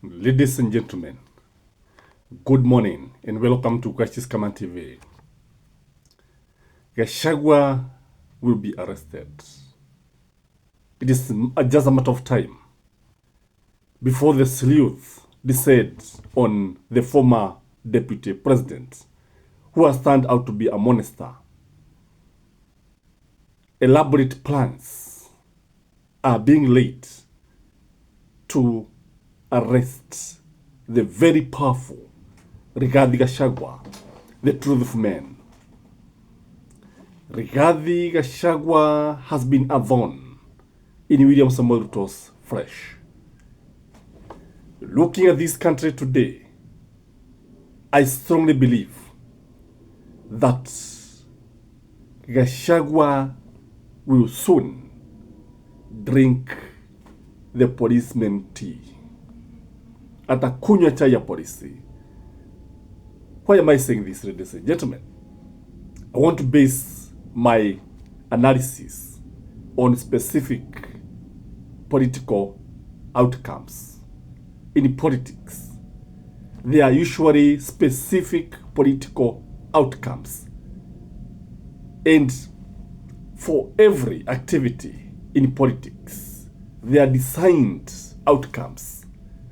Ladies and gentlemen, good morning and welcome to Gashagua TV. Gashagua will be arrested. It is just a matter of time before the sleuth decides on the former deputy president who has turned out to be a monster. Elaborate plans are being laid to arrest the very powerful Rigathi Gashagua, the truthful man. Rigathi Gashagua has been a thorn in William Samoei Ruto's flesh. Looking at this country today, I strongly believe that Gashagua will soon drink the policeman tea. Atakunywa chai ya polisi. Why am I saying this, ladies and gentlemen? I want to base my analysis on specific political outcomes. In politics, there are usually specific political outcomes. And for every activity in politics, there are designed outcomes.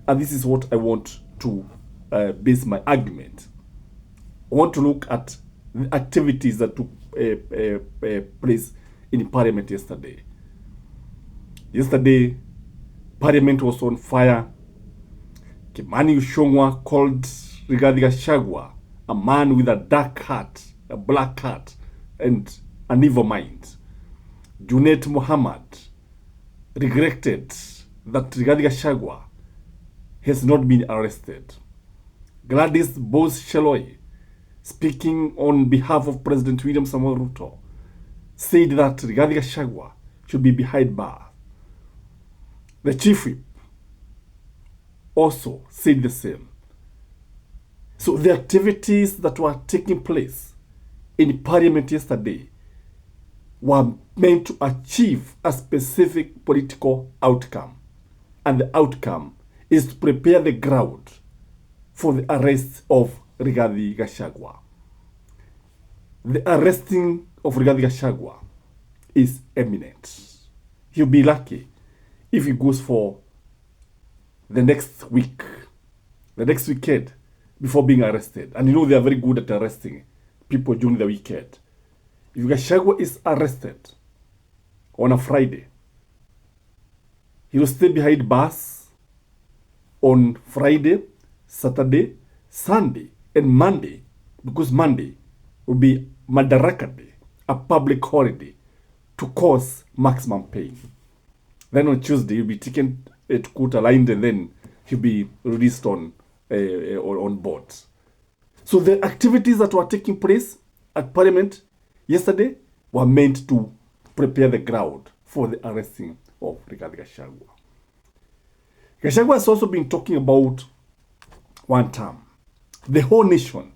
And this is what I want to base my argument. I want to look at the activities that took place in Parliament yesterday. Yesterday, Parliament was on fire. Kimani Ichung'wah called Rigathi Gachagua a man with a dark heart, a black heart, and an evil mind. Junet Mohammed regretted that Rigathi Gachagua has not been arrested. Gladys Bose-Sheloi, speaking on behalf of President William Samoei Ruto, said that Rigathi Gachagua should be behind bars. The chief whip also said the same. So the activities that were taking place in Parliament yesterday were meant to achieve a specific political outcome. And the outcome is to prepare the ground for the arrest of Rigathi Gachagua. The arresting of Rigathi Gachagua is imminent. He'll be lucky if he goes for the next week, the next weekend, before being arrested. And you know they are very good at arresting people during the weekend. If Gachagua is arrested on a Friday, he will stay behind bars on Friday, Saturday, Sunday, and Monday, because Monday will be Madaraka Day, a public holiday, to cause maximum pain. Then on Tuesday, he'll be taken to court aligned, and then he'll be released on board. So the activities that were taking place at Parliament yesterday were meant to prepare the ground for the arresting of Rigathi Gachagua. Gashagua has also been talking about one term. The whole nation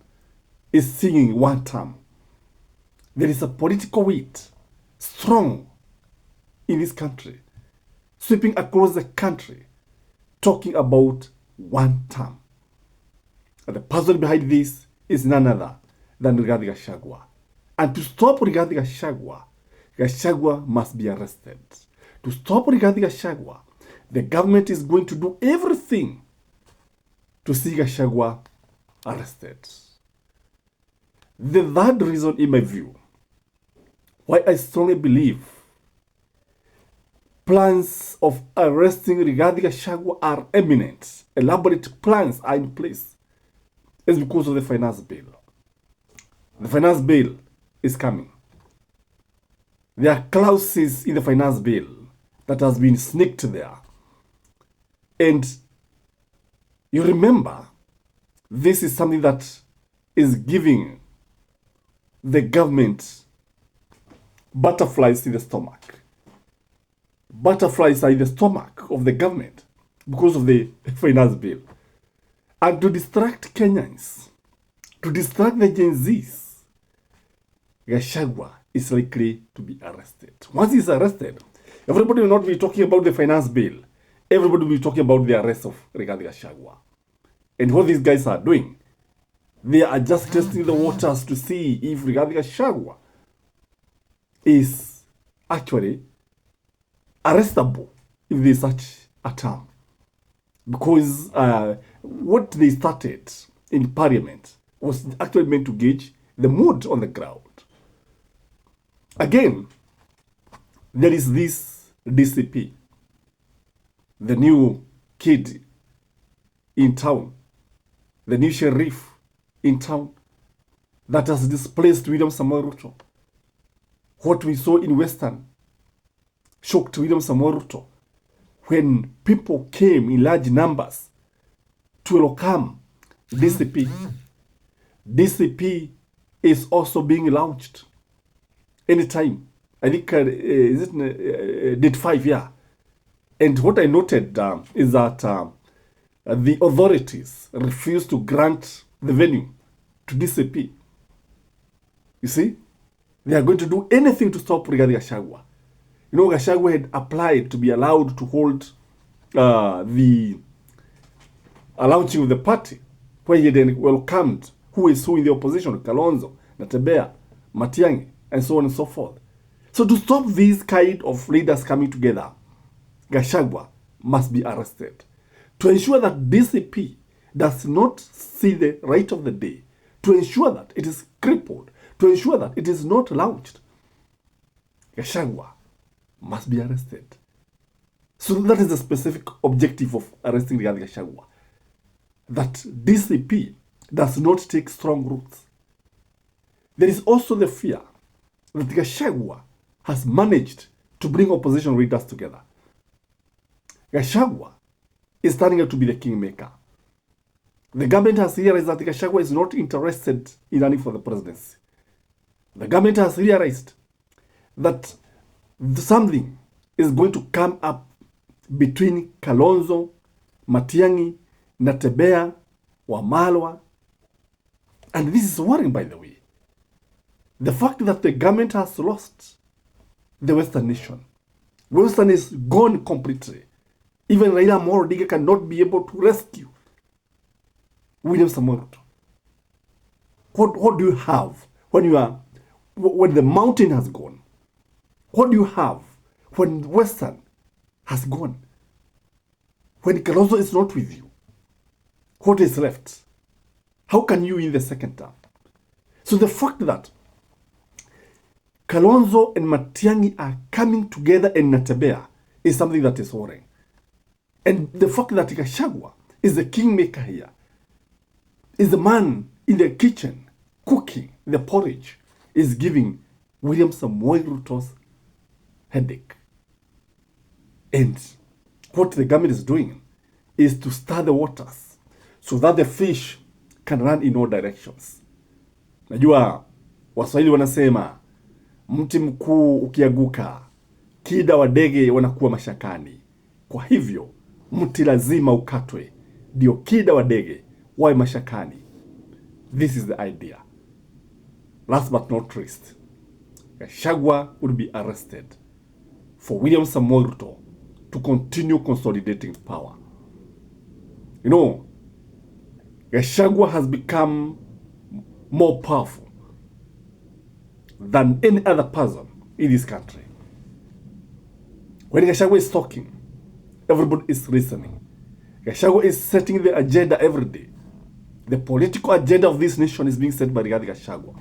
is singing one term. There is a political weight strong in this country, sweeping across the country, talking about one term. And the person behind this is none other than Rigathi Gachagua. And to stop Rigathi Gachagua, Gachagua must be arrested. To stop Rigathi Gachagua, the government is going to do everything to see Gachagua arrested. The third reason, in my view, why I strongly believe plans of arresting Rigathi Gachagua are imminent, elaborate plans are in place, is because of the finance bill. The finance bill is coming. There are clauses in the finance bill that has been sneaked there. And you remember, this is something that is giving the government butterflies in the stomach. Butterflies are in the stomach of the government because of the finance bill. And to distract Kenyans, to distract the Gen Zs, Gachagua is likely to be arrested. Once he's arrested, everybody will not be talking about the finance bill. everybody will be talking about the arrest of Rigathi Gachagua. And what these guys are doing, they are just testing the waters to see if Rigathi Gachagua is actually arrestable, if there's such a term. Because what they started in Parliament was actually meant to gauge the mood on the ground. Again, there is this DCP, the new kid in town, the new sheriff in town that has displaced William Samoei Ruto. What we saw in Western shocked William Samoei Ruto when people came in large numbers to welcome DCP. DCP is also being launched anytime. I think, is it date 5, yeah. And what I noted is that the authorities refused to grant the venue to DCP. You see, they are going to do anything to stop Rigathi Gachagua. You know, Gashagua had applied to be allowed to hold the launching of the party, where he had welcomed who is who in the opposition, Kalonzo, Natembeya, Matiang'i, and so on and so forth. So to stop these kind of leaders coming together, Gashagua must be arrested. To ensure that DCP does not see the light of the day, to ensure that it is crippled, to ensure that it is not launched, Gashagua must be arrested. So that is the specific objective of arresting Rigathi Gachagua. That DCP does not take strong roots. There is also the fear that Gashagua has managed to bring opposition leaders together. Gashagua is turning out to be the kingmaker. The government has realized that Gashagua is not interested in running for the presidency. The government has realized that something is going to come up between Kalonzo, Matiang'i, Natembeya, Wamalwa. And this is worrying, by the way. The fact that the government has lost the Western nation. Western is gone completely. Even Raila Amolo Odinga cannot be able to rescue William Samoei Ruto. What do you have when the mountain has gone? What do you have when Western has gone? When Kalonzo is not with you, what is left? How can you win the second term? So the fact that Kalonzo and Matiang'i are coming together in Natembeya is something that is worrying. And the fact that Gashagua is the kingmaker here, is the man in the kitchen cooking the porridge, is giving William Samoei Ruto's headache. And what the government is doing is to stir the waters so that the fish can run in all directions. Najua Waswahili wanasema mti mkuu ukianguka, kida wa ndege wanakuwa mashakani. Kwa hivyo mti lazima ukatwe ndio kida wa ndege wawe mashakani. This is the idea. Last but not least, Gashagua will be arrested for William Samoei Ruto to continue consolidating power. You know, Gashagua has become more powerful than any other person in this country. When Gashagua is talking, everybody is listening. Gashagua is setting the agenda every day. The political agenda of this nation is being set by Rigathi Gachagua.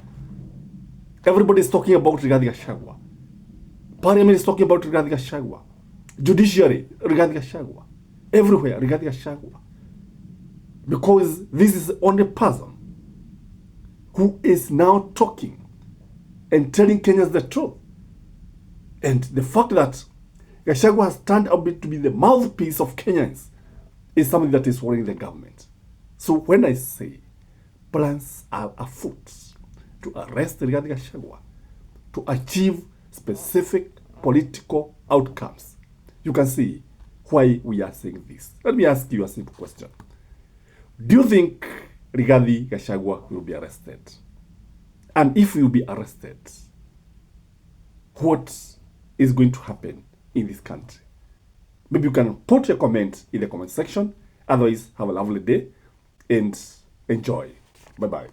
Everybody is talking about Rigathi Gachagua. Parliament is talking about Rigathi Gachagua. Judiciary, Rigathi Gachagua. Everywhere, Rigathi Gachagua. Because this is the only person who is now talking and telling Kenyans the truth. And the fact that Gashagua has turned out to be the mouthpiece of Kenyans is something that is worrying the government. So when I say plans are afoot to arrest Rigathi Gachagua, to achieve specific political outcomes, you can see why we are saying this. Let me ask you a simple question. Do you think Rigathi Gachagua will be arrested? And if he will be arrested, what is going to happen in this country? Maybe you can put your comment in the comment section. Otherwise, have a lovely day and enjoy. Bye-bye.